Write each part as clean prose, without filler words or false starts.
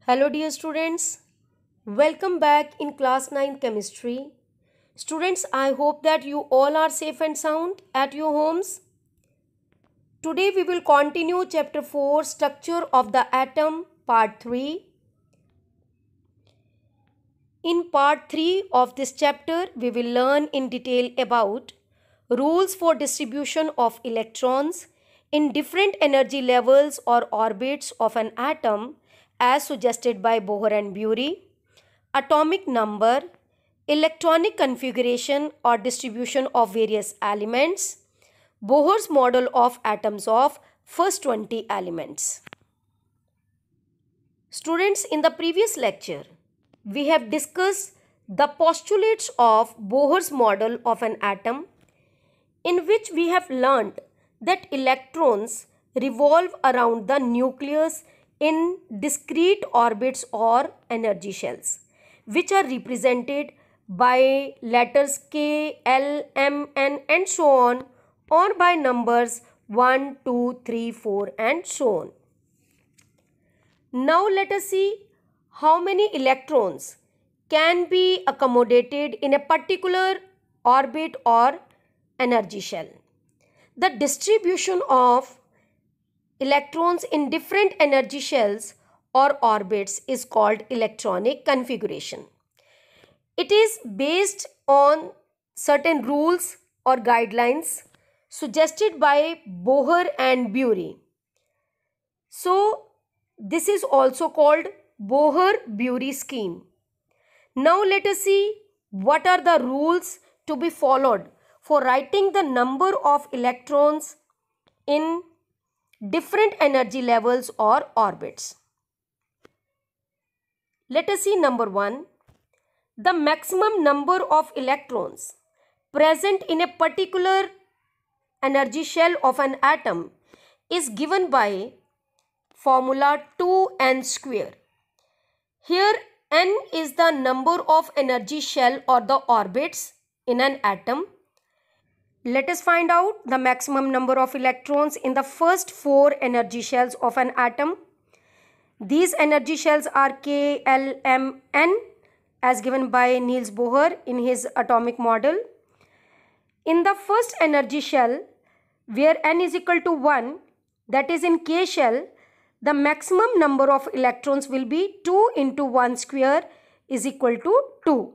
Hello dear students, welcome back in class 9 chemistry. Students, I hope that you all are safe and sound at your homes. Today we will continue chapter 4, structure of the atom, part 3. In part 3 of this chapter, we will learn in detail about rules for distribution of electrons in different energy levels or orbits of an atom as suggested by Bohr and Bury, atomic number, electronic configuration or distribution of various elements, Bohr's model of atoms of first 20 elements. Students, in the previous lecture, we have discussed the postulates of Bohr's model of an atom, in which we have learnt that electrons revolve around the nucleus in discrete orbits or energy shells, which are represented by letters K, L, M, N and so on, or by numbers 1, 2, 3, 4 and so on. Now let us see how many electrons can be accommodated in a particular orbit or energy shell. The distribution of electrons in different energy shells or orbits is called electronic configuration. It is based on certain rules or guidelines suggested by Bohr and Bury. So, this is also called Bohr-Bury scheme. Now let us see what are the rules to be followed for writing the number of electrons in different energy levels or orbits. Let us see number 1. The maximum number of electrons present in a particular energy shell of an atom is given by formula 2n square. Here n is the number of energy shell or the orbits in an atom. Let us find out the maximum number of electrons in the first 4 energy shells of an atom. These energy shells are K, L, M, N as given by Niels Bohr in his atomic model. In the first energy shell, where n is equal to 1, that is in K shell, the maximum number of electrons will be 2 into 1 square is equal to 2.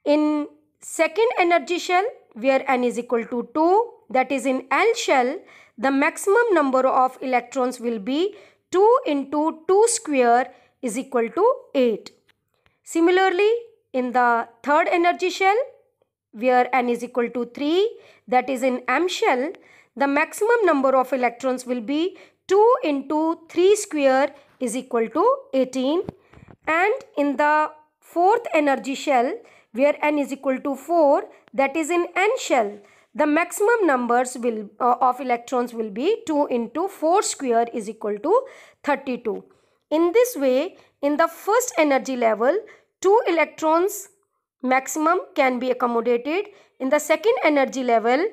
In second energy shell, where n is equal to 2, that is in L shell, the maximum number of electrons will be 2 into 2 square is equal to 8. Similarly, in the third energy shell, where n is equal to 3, that is in M shell, the maximum number of electrons will be 2 into 3 square is equal to 18. And in the fourth energy shell, where n is equal to 4, that is in N shell, the maximum numbers of electrons will be 2 into 4 square is equal to 32. In this way, in the first energy level, 2 electrons maximum can be accommodated. In the second energy level,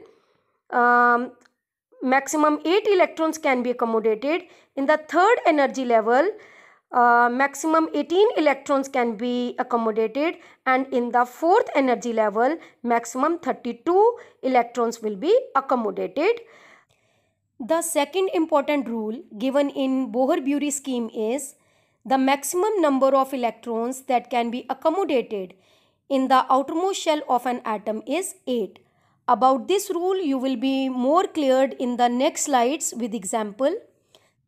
maximum 8 electrons can be accommodated. In the third energy level, maximum 18 electrons can be accommodated, and in the fourth energy level, maximum 32 electrons will be accommodated. The second important rule given in Bohr-Bury scheme is the maximum number of electrons that can be accommodated in the outermost shell of an atom is 8. About this rule, you will be more cleared in the next slides with example.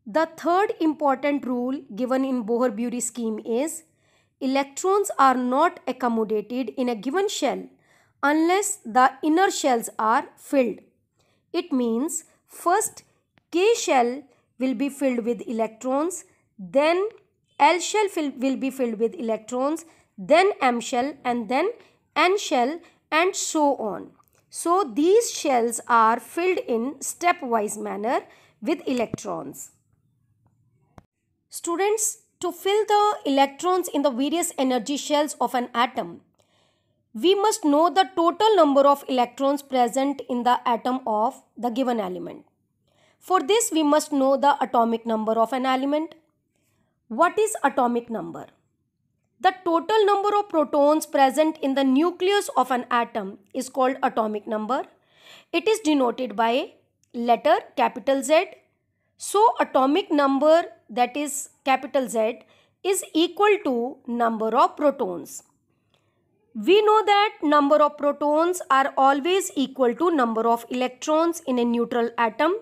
The third important rule given in Bohr-Bury scheme is electrons are not accommodated in a given shell unless the inner shells are filled. It means first K shell will be filled with electrons, then L shell will be filled with electrons, then M shell and then N shell and so on. So these shells are filled in stepwise manner with electrons. Students, to fill the electrons in the various energy shells of an atom, we must know the total number of electrons present in the atom of the given element. For this, we must know the atomic number of an element. What is atomic number? The total number of protons present in the nucleus of an atom is called atomic number. It is denoted by letter capital Z. So atomic number, that is capital Z, is equal to number of protons. We know that number of protons are always equal to number of electrons in a neutral atom.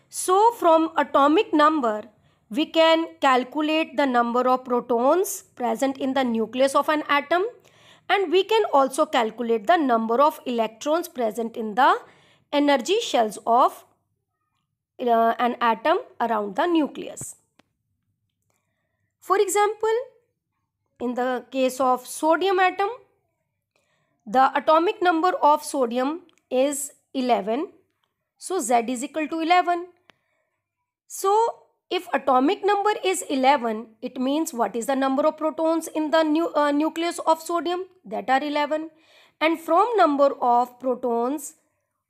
So from atomic number, we can calculate the number of protons present in the nucleus of an atom, and we can also calculate the number of electrons present in the energy shells of an atom around the nucleus. For example, in the case of sodium atom, the atomic number of sodium is 11. So Z is equal to 11. So if atomic number is 11, it means what is the number of protons in the nucleus of sodium? That are 11. And from number of protons,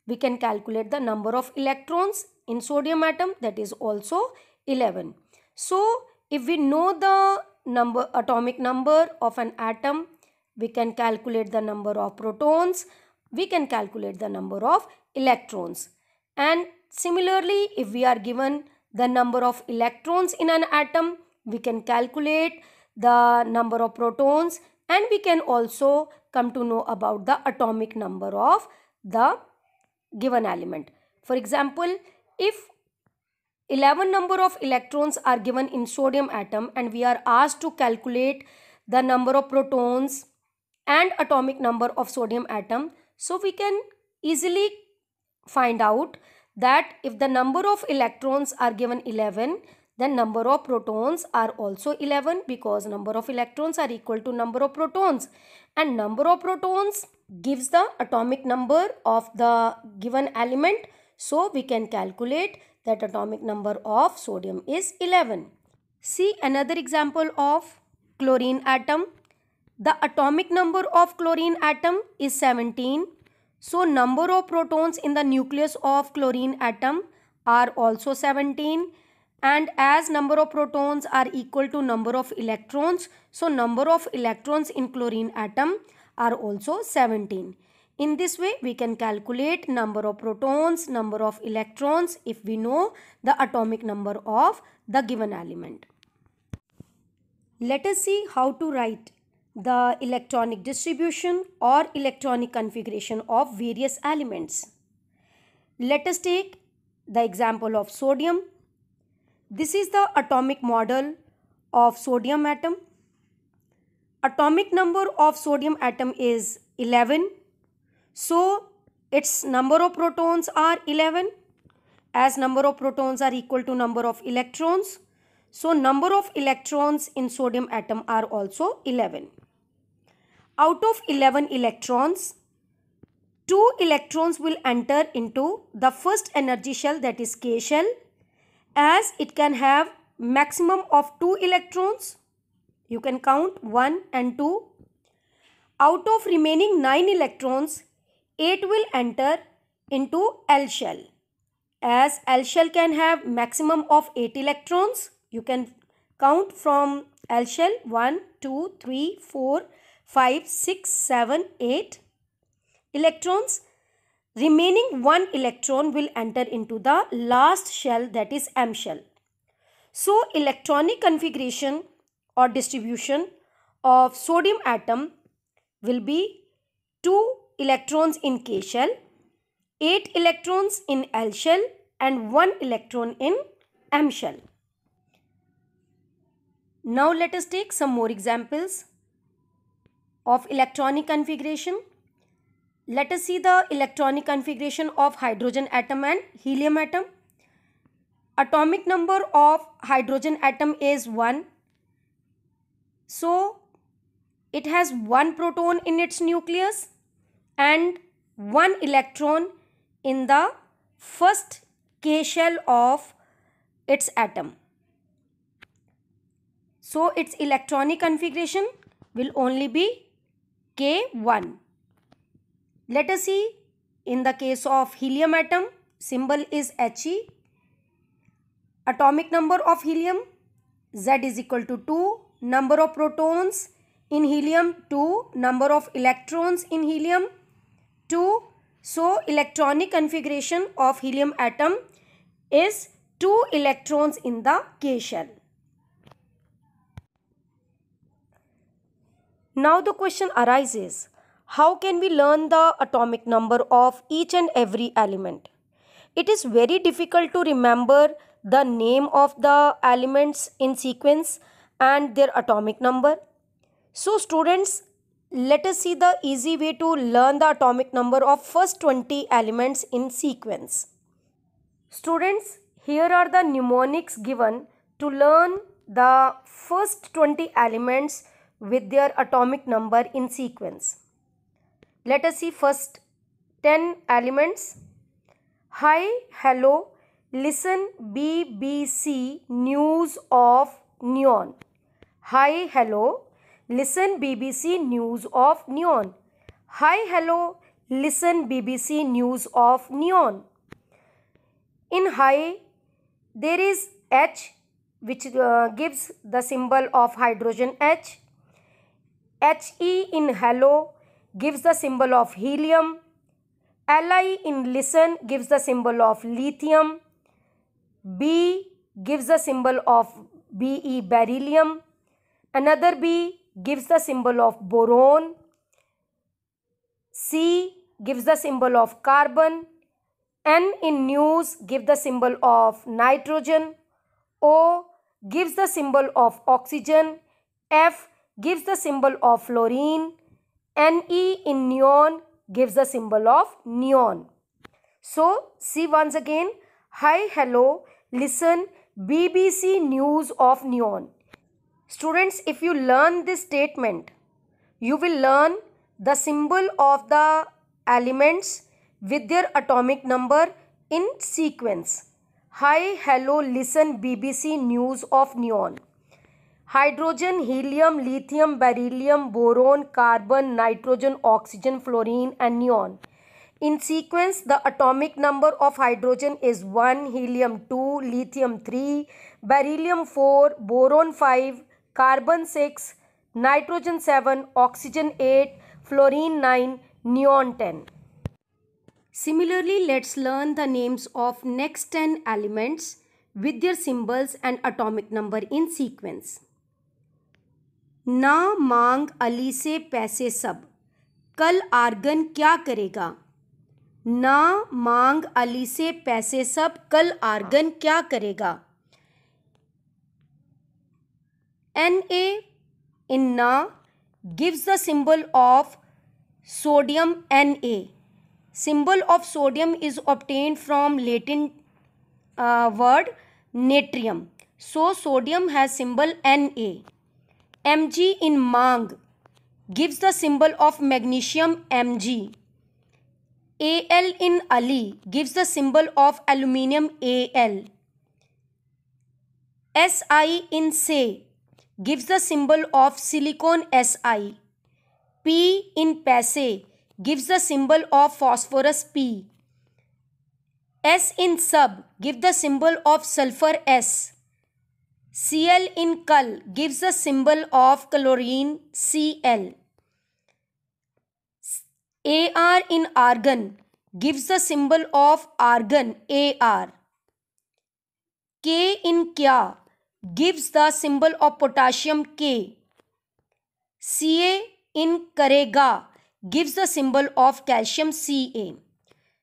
we can calculate the number of electrons in sodium atom, that is also 11. So if we know the atomic number of an atom, we can calculate the number of protons, we can calculate the number of electrons. And similarly, if we are given the number of electrons in an atom, we can calculate the number of protons, and we can also come to know about the atomic number of the given element. For example, if 11 number of electrons are given in sodium atom and we are asked to calculate the number of protons and atomic number of sodium atom, so we can easily find out that if the number of electrons are given 11, then number of protons are also 11, because number of electrons are equal to number of protons, and number of protons gives the atomic number of the given element. So we can calculate that atomic number of sodium is 11. See another example of chlorine atom. The atomic number of chlorine atom is 17. So number of protons in the nucleus of chlorine atom are also 17, and as number of protons are equal to number of electrons, so number of electrons in chlorine atom are also 17. In this way, we can calculate number of protons, number of electrons if we know the atomic number of the given element. Let us see how to write the electronic distribution or electronic configuration of various elements. Let us take the example of sodium. This is the atomic model of sodium atom. Atomic number of sodium atom is 11. So its number of protons are 11. As number of protons are equal to number of electrons, so number of electrons in sodium atom are also 11. Out of 11 electrons, 2 electrons will enter into the first energy shell, that is K shell, as it can have maximum of 2 electrons. You can count 1 and 2. Out of remaining 9 electrons, 8 will enter into L shell. As L shell can have maximum of 8 electrons, you can count from L shell 1, 2, 3, 4, 5, 6, 7, 8 electrons. Remaining 1 electron will enter into the last shell, that is M shell. So electronic configuration or distribution of sodium atom will be 2 electrons in K shell, 8 electrons in L shell, and 1 electron in M shell. Now let us take some more examples of electronic configuration. Let us see the electronic configuration of hydrogen atom and helium atom. Atomic number of hydrogen atom is 1. So it has 1 proton in its nucleus and 1 electron in the first K shell of its atom. So its electronic configuration will only be K1. Let us see in the case of helium atom, symbol is He. Atomic number of helium Z is equal to 2. Number of protons in helium 2. Number of electrons in helium 2. So electronic configuration of helium atom is 2 electrons in the K shell. Now the question arises, how can we learn the atomic number of each and every element? It is very difficult to remember the name of the elements in sequence and their atomic number. So students, let us see the easy way to learn the atomic number of first 20 elements in sequence. Students, here are the mnemonics given to learn the first 20 elements with their atomic number in sequence. Let us see first 10 elements. Hi, hello, listen, BBC News of Neon. Hi, hello, listen, BBC News of Neon. Hi, hello, listen, BBC News of Neon. In hi, there is H, which gives the symbol of hydrogen H. He in hello gives the symbol of helium. Li in listen gives the symbol of lithium. B gives the symbol of Be, beryllium. Another B gives the symbol of boron. C gives the symbol of carbon. N in news gives the symbol of nitrogen. O gives the symbol of oxygen. F gives the symbol of fluorine. Ne in neon gives the symbol of neon. So see once again, hi, hello, listen, BBC News of Neon. Students, if you learn this statement, you will learn the symbol of the elements with their atomic number in sequence. Hi, hello, listen, BBC News of Neon. Hydrogen, helium, lithium, beryllium, boron, carbon, nitrogen, oxygen, fluorine and neon. In sequence, the atomic number of hydrogen is 1, helium 2, lithium 3, beryllium 4, boron 5, carbon 6, nitrogen 7, oxygen 8, fluorine 9, neon 10. Similarly, let's learn the names of next 10 elements with their symbols and atomic number in sequence. ना मांग अली से पैसे सब, कल argon क्या करेगा? ना मांग अली से पैसे सब, कल आर्गन क्या करेगा? Na in na gives the symbol of sodium Na. Symbol of sodium is obtained from Latin word natrium. So sodium has symbol Na. Mg in mang gives the symbol of magnesium Mg. Al in Ali gives the symbol of aluminium Al. Si in Se gives the symbol of silicon Si. P in Passe gives the symbol of phosphorus P. S in Sub gives the symbol of sulfur S. Cl in Kal gives the symbol of chlorine Cl. Ar in argon gives the symbol of argon Ar. K in Kya gives the symbol of potassium K. Ca in Karega gives the symbol of calcium Ca.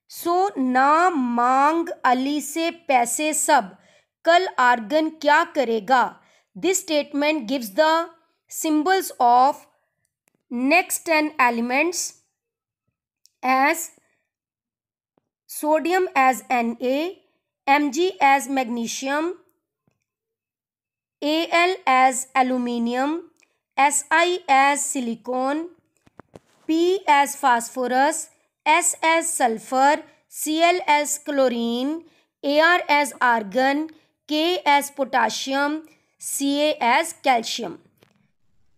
So ना मांग अली से पैसे सब, कल argon क्या करेगा? This statement gives the symbols of next 10 elements as sodium as Na, Mg as magnesium, Al as aluminium, Si as silicon, P as phosphorus, S as sulfur, Cl as chlorine, Ar as argon, K as potassium, Ca as calcium.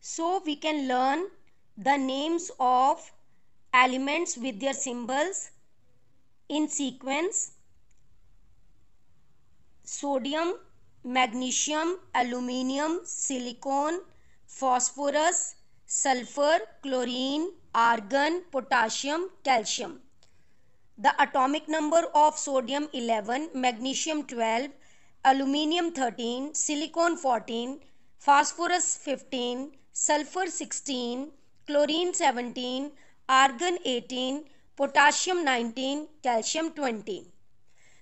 So we can learn the names of elements with their symbols in sequence. Sodium, magnesium, aluminium, silicon, phosphorus, sulfur, chlorine, argon, potassium, calcium. The atomic number of sodium 11, magnesium 12, aluminium 13, silicon 14, phosphorus 15, sulfur 16, chlorine 17, argon 18, potassium 19, calcium 20.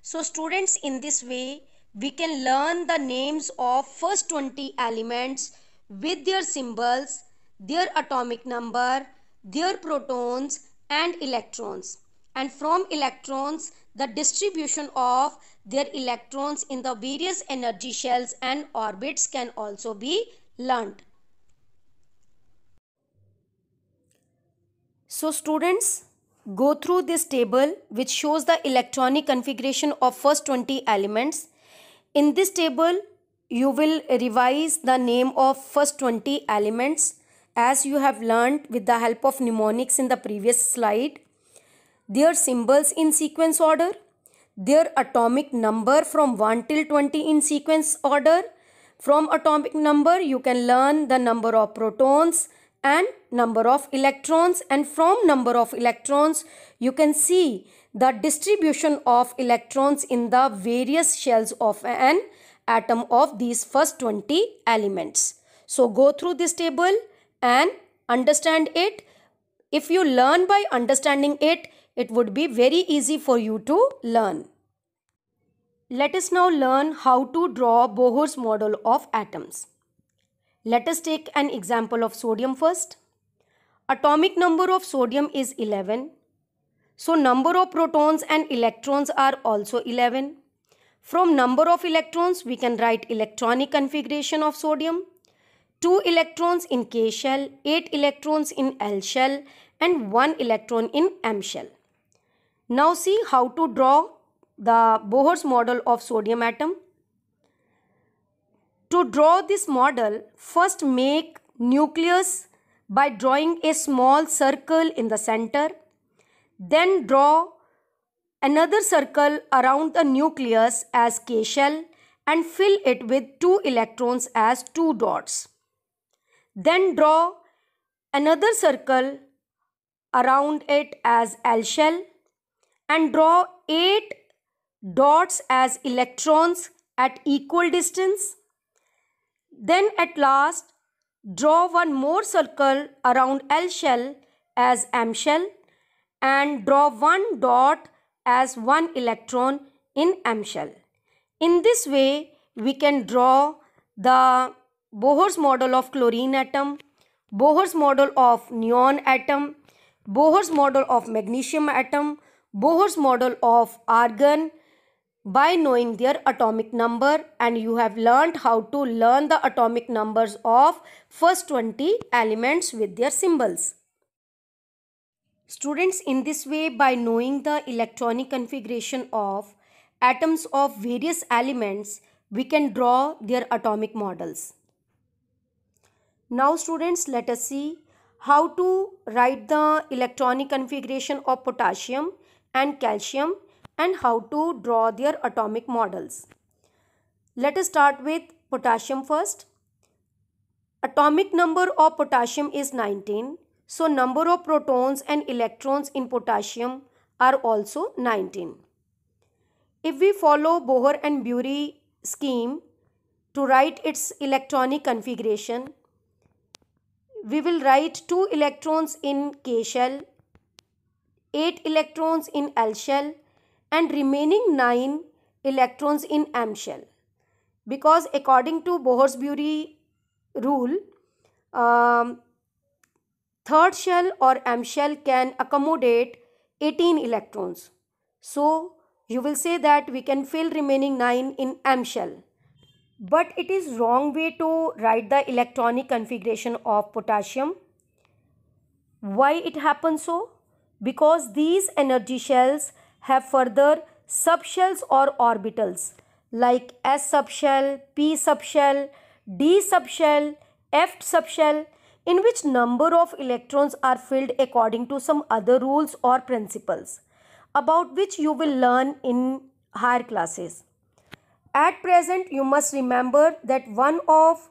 So students, in this way we can learn the names of first 20 elements with their symbols, their atomic number, their protons and electrons. And from electrons, the distribution of their electrons in the various energy shells and orbits can also be learnt. So students, go through this table which shows the electronic configuration of first 20 elements. In this table, you will revise the name of first 20 elements as you have learned with the help of mnemonics in the previous slide. Their symbols in sequence order, their atomic number from 1 till 20 in sequence order. From atomic number, you can learn the number of protons and number of electrons, and from number of electrons you can see the distribution of electrons in the various shells of an atom of these first 20 elements. So go through this table and understand it. If you learn by understanding it, it would be very easy for you to learn. Let us now learn how to draw Bohr's model of atoms. Let us take an example of sodium first. Atomic number of sodium is 11. So number of protons and electrons are also 11. From number of electrons, we can write electronic configuration of sodium. 2 electrons in K shell, 8 electrons in L shell and 1 electron in M shell. Now see how to draw the Bohr's model of sodium atom. To draw this model, first make nucleus by drawing a small circle in the center. Then draw another circle around the nucleus as K shell and fill it with 2 electrons as 2 dots. Then draw another circle around it as L shell and draw 8 dots as electrons at equal distance. Then at last, draw one more circle around L shell as M shell and draw 1 dot as 1 electron in M shell. In this way, we can draw the Bohr's model of chlorine atom, Bohr's model of neon atom, Bohr's model of magnesium atom, Bohr's model of argon, by knowing their atomic number, and you have learned how to learn the atomic numbers of first 20 elements with their symbols. Students, in this way, by knowing the electronic configuration of atoms of various elements, we can draw their atomic models. Now students, let us see how to write the electronic configuration of potassium and calcium and how to draw their atomic models. Let us start with potassium first. Atomic number of potassium is 19. So number of protons and electrons in potassium are also 19. If we follow Bohr and Bury scheme to write its electronic configuration, we will write 2 electrons in K shell, 8 electrons in L shell and remaining 9 electrons in M shell. Because according to Bohr's-Bury rule, third shell or M shell can accommodate 18 electrons. So you will say that we can fill remaining 9 in M shell. But it is wrong way to write the electronic configuration of potassium. Why it happens so? Because these energy shells have further subshells or orbitals like S subshell, P subshell, D subshell, F subshell, in which number of electrons are filled according to some other rules or principles, about which you will learn in higher classes. At present, you must remember that one of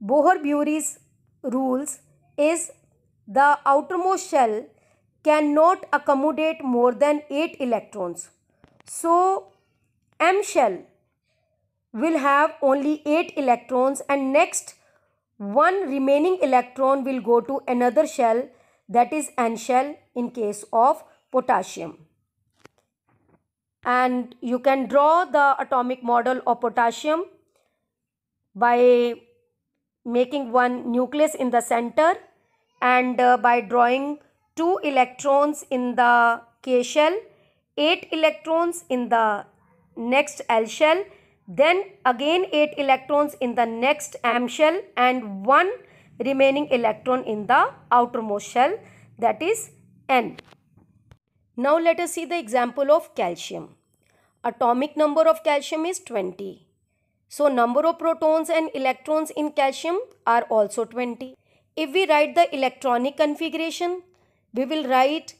Bohr-Bury's rules is the outermost shell cannot accommodate more than 8 electrons. So, M shell will have only 8 electrons, and next one remaining electron will go to another shell, that is N shell in case of potassium. And you can draw the atomic model of potassium by making one nucleus in the center and by drawing 2 electrons in the K shell, 8 electrons in the next L shell, then again 8 electrons in the next M shell, and 1 remaining electron in the outermost shell, that is N. Now let us see the example of calcium. Atomic number of calcium is 20. So number of protons and electrons in calcium are also 20. If we write the electronic configuration, we will write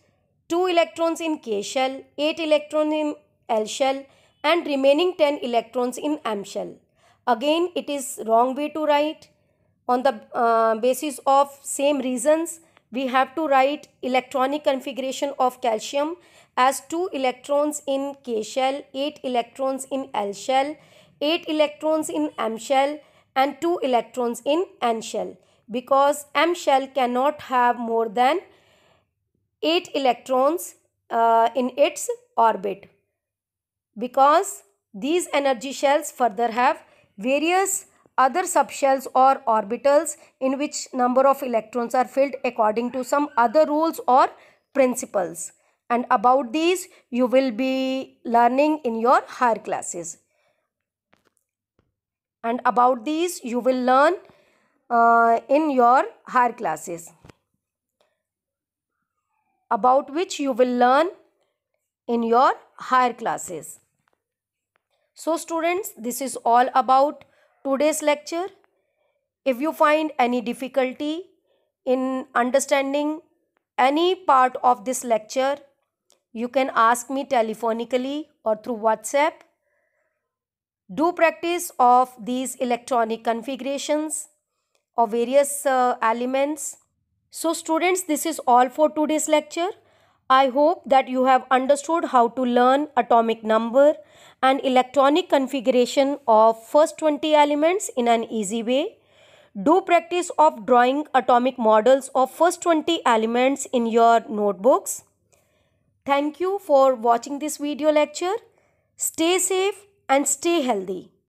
2 electrons in K shell, 8 electrons in L shell, and remaining 10 electrons in M shell. Again, it is wrong way to write. On the basis of same reasons, we have to write electronic configuration of calcium as 2 electrons in K shell, 8 electrons in L shell, 8 electrons in M shell, and 2 electrons in N shell, because M shell cannot have more than 8 electrons in its orbit, because these energy shells further have various other subshells or orbitals in which number of electrons are filled according to some other rules or principles, and about these you will be learning in your higher classes, and about these you will learn in your higher classes, about which you will learn in your higher classes. So students, this is all about today's lecture. If you find any difficulty in understanding any part of this lecture, you can ask me telephonically or through WhatsApp. Do practice of these electronic configurations of various elements. So students, this is all for today's lecture. I hope that you have understood how to learn atomic number and electronic configuration of first 20 elements in an easy way. Do practice of drawing atomic models of first 20 elements in your notebooks. Thank you for watching this video lecture. Stay safe and stay healthy.